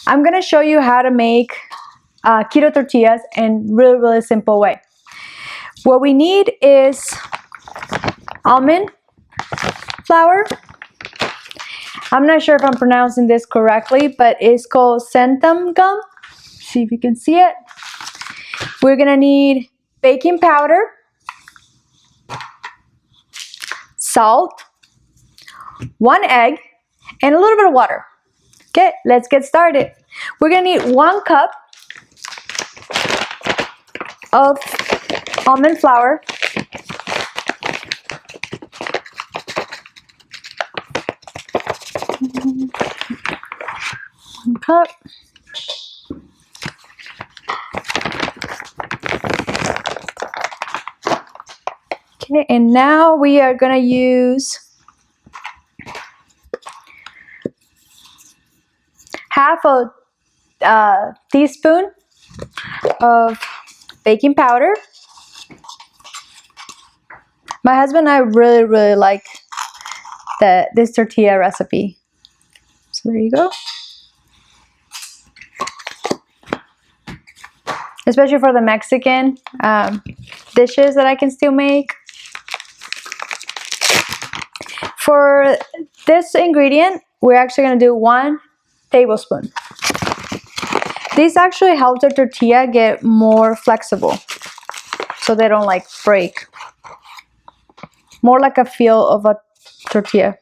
I'm gonna show you how to make keto tortillas in really simple way. What we need is almond flour. I'm not sure if I'm pronouncing this correctly, but it's called xanthan gum. See if you can see it. We're gonna need baking powder, salt, 1 egg, and a little bit of water. Okay, let's get started. We're gonna need 1 cup of almond flour, 1 cup. Okay, and now we are gonna use half a teaspoon of baking powder. My husband and I really like this tortilla recipe. So there you go. Especially for the Mexican dishes that I can still make. For this ingredient, we're actually going to do 1 tablespoon. This actually helps the tortilla get more flexible, so they don't like break. More like a feel of a tortilla.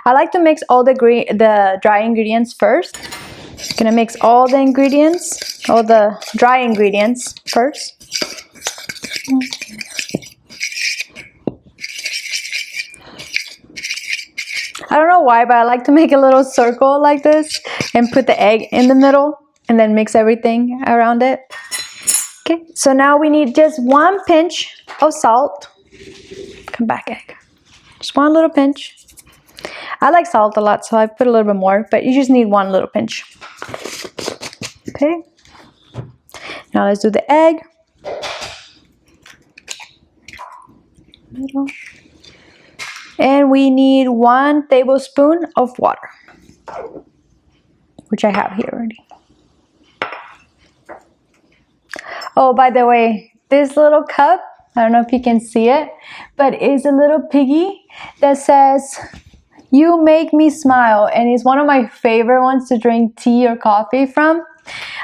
I like to mix all the dry ingredients first. Gonna mix all the ingredients, all the dry ingredients first. I don't know why, but I like to make a little circle like this and put the egg in the middle and then mix everything around it. Okay, so now we need just 1 pinch of salt. Come back, egg. Just 1 little pinch. I like salt a lot, so I put a little bit more, but you just need 1 little pinch. Okay. Now let's do the egg. Middle. And we need 1 tablespoon of water, which I have here already. Oh, by the way, this little cup, I don't know if you can see it, but it's a little piggy that says, "You make me smile," and it's one of my favorite ones to drink tea or coffee from.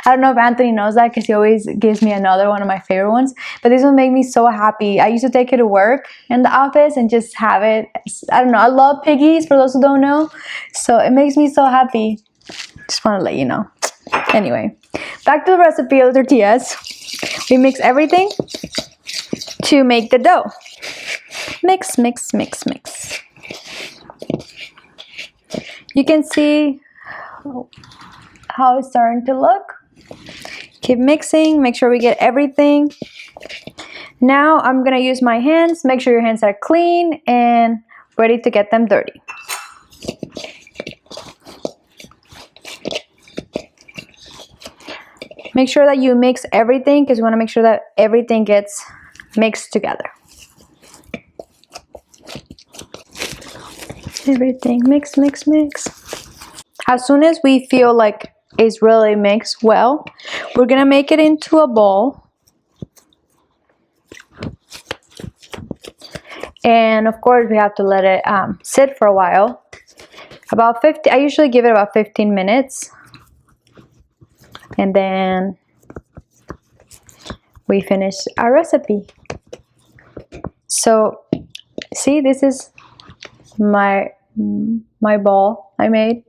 I don't know if Anthony knows that because he always gives me another one of my favorite ones, but this one made me so happy. I used to take it to work in the office and just have it. I don't know, I love piggies, for those who don't know, so it makes me so happy. Just want to let you know. Anyway, back to the recipe of the tortillas. We mix everything to make the dough. Mix, mix, mix, mix. You can see how it's starting to look. Keep mixing, make sure we get everything. Now I'm gonna use my hands. Make sure your hands are clean and ready to get them dirty. Make sure that you mix everything because you want to make sure that everything gets mixed together. Everything mix, mix, mix. As soon as we feel like it's really mixed well, we're gonna make it into a bowl. And of course we have to let it sit for a while. I usually give it about 15 minutes. And then we finish our recipe. So see, this is my ball I made.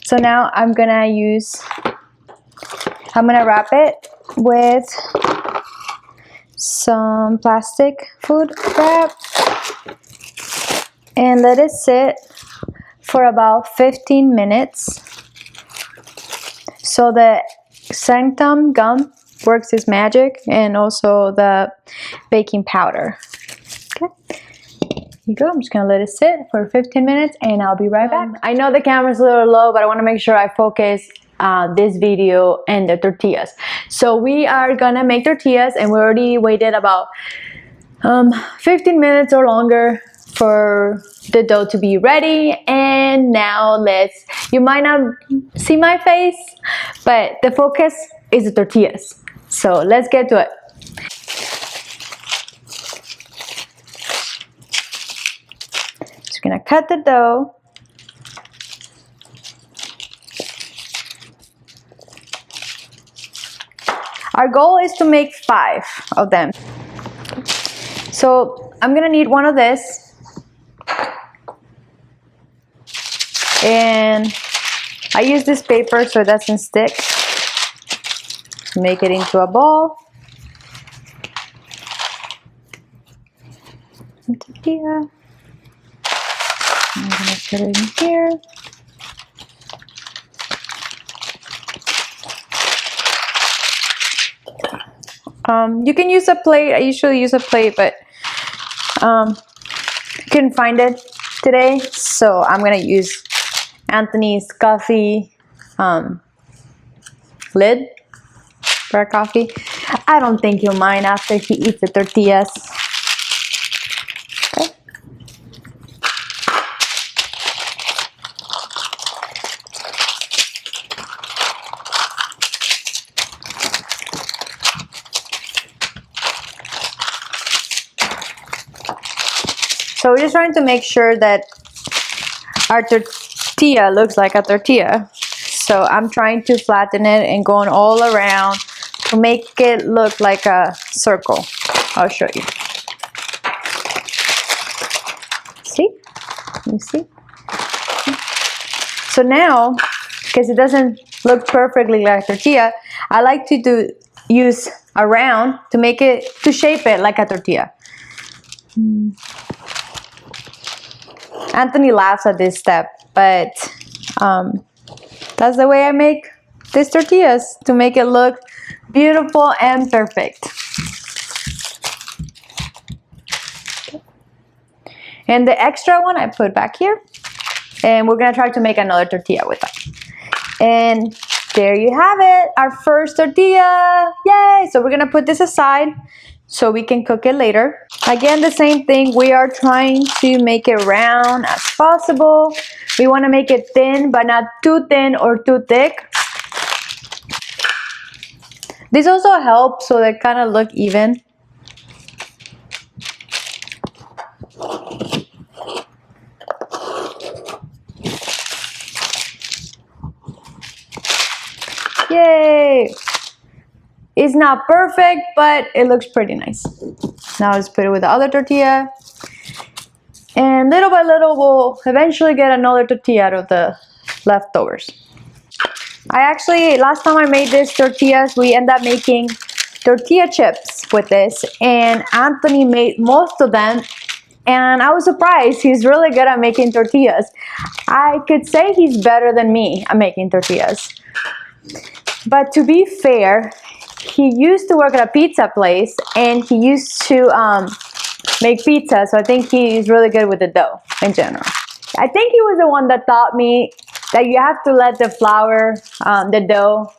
So now I'm gonna wrap it with some plastic food wrap and let it sit for about 15 minutes. So the xanthan gum works its magic, and also the baking powder. Okay, here you go. I'm just gonna let it sit for 15 minutes and I'll be right back. I know the camera's a little low, but I want to make sure I focus this video and the tortillas. So we are gonna make tortillas, and we already waited about 15 minutes or longer for the dough to be ready. And now you might not see my face, but the focus is the tortillas. So let's get to it. Just gonna cut the dough. Our goal is to make 5 of them. So I'm gonna need one of this. And I use this paper so it doesn't stick. Make it into a ball. Some tortilla. I'm gonna put it in here. You can use a plate. I usually use a plate, but couldn't find it today, so I'm gonna use Anthony's coffee lid for our coffee. I don't think he'll mind after he eats the tortillas. Okay. So we're just trying to make sure that our tortilla looks like a tortilla. So I'm trying to flatten it and going all around to make it look like a circle. I'll show you. See? You see? So now, because it doesn't look perfectly like a tortilla, I like to use a round to shape it like a tortilla. Anthony laughs at this step, but that's the way I make these tortillas, to make it look beautiful and perfect. And the extra one I put back here, and we're gonna try to make another tortilla with that. And there you have it, our first tortilla. Yay! So we're gonna put this aside so we can cook it later. Again, the same thing, we are trying to make it round as possible. We want to make it thin, but not too thin or too thick. This also helps so they kind of look even. Yay! It's not perfect, but it looks pretty nice. Now let's put it with the other tortilla. And little by little, we'll eventually get another tortilla out of the leftovers. Last time I made this tortillas, we ended up making tortilla chips with this. And Anthony made most of them. And I was surprised. He's really good at making tortillas. I could say he's better than me at making tortillas. But to be fair, he used to work at a pizza place and he used to make pizza, so I think he's really good with the dough in general. I think he was the one that taught me that you have to let the flour, the dough,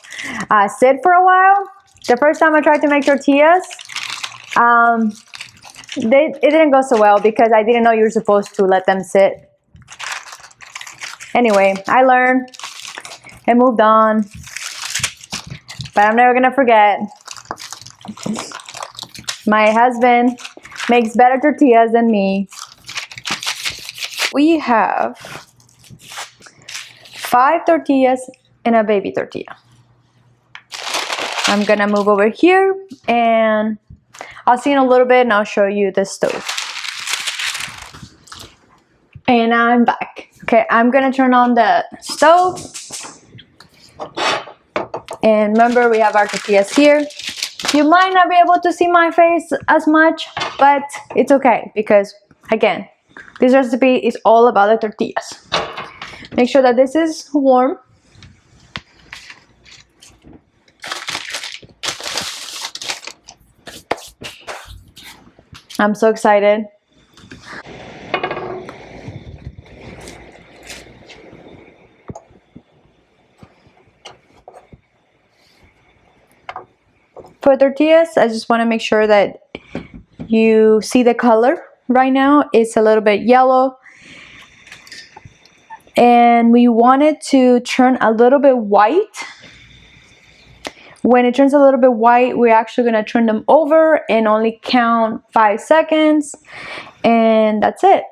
sit for a while. The first time I tried to make tortillas, it didn't go so well because I didn't know you were supposed to let them sit. Anyway, I learned and moved on. But I'm never gonna forget. My husband makes better tortillas than me. We have 5 tortillas and a baby tortilla. I'm gonna move over here and I'll see in a little bit and I'll show you the stove. And I'm back. Okay, I'm gonna turn on the stove. And remember, we have our tortillas here. You might not be able to see my face as much, but it's okay because, again, this recipe is all about the tortillas. Make sure that this is warm. I'm so excited. For tortillas, I just want to make sure that you see the color right now. It's a little bit yellow. And we want it to turn a little bit white. When it turns a little bit white, we're actually going to turn them over and only count 5 seconds. And that's it.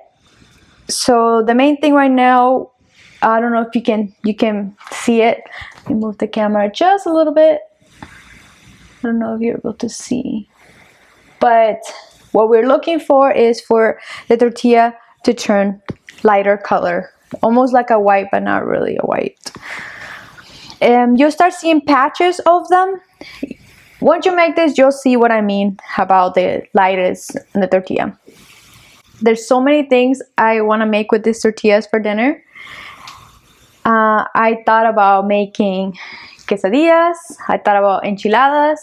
So the main thing right now, I don't know if you can see it. Let me move the camera just a little bit. I don't know if you're able to see. But what we're looking for is for the tortilla to turn lighter color. Almost like a white, but not really a white. You'll start seeing patches of them. Once you make this, you'll see what I mean about the lightest in the tortilla. There's so many things I want to make with these tortillas for dinner. I thought about making quesadillas. I thought about enchiladas.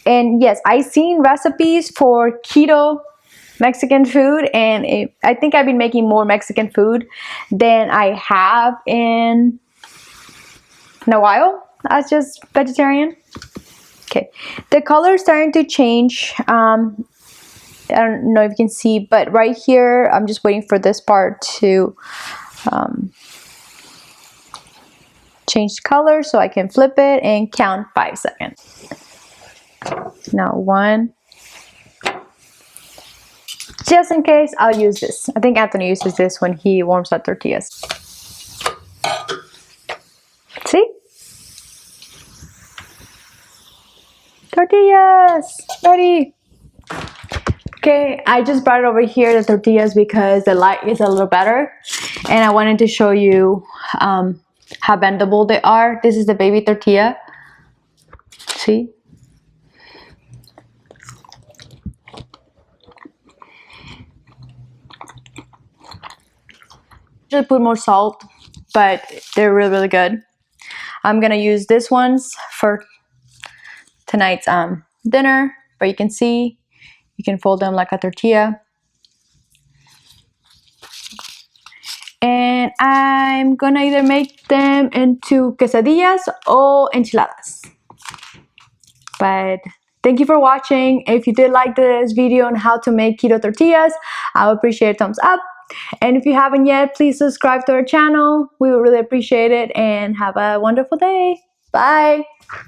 And yes, I've seen recipes for keto Mexican food, and I think I've been making more Mexican food than I have in a while as just vegetarian. Okay, the color is starting to change. I don't know if you can see, but right here, I'm just waiting for this part to change color so I can flip it and count 5 seconds. Now 1. Just in case, I'll use this. I think Anthony uses this when he warms up tortillas. See? Tortillas! Ready! Okay, I just brought it over here, the tortillas, because the light is a little better. And I wanted to show you how bendable they are. This is the baby tortilla. See? Usually put more salt, but they're really, really good. I'm gonna use these ones for tonight's dinner, but you can see, you can fold them like a tortilla. And I'm gonna either make them into quesadillas or enchiladas. But thank you for watching. If you did like this video on how to make keto tortillas, I would appreciate a thumbs up. And if you haven't yet, please subscribe to our channel. We would really appreciate it, and have a wonderful day. Bye.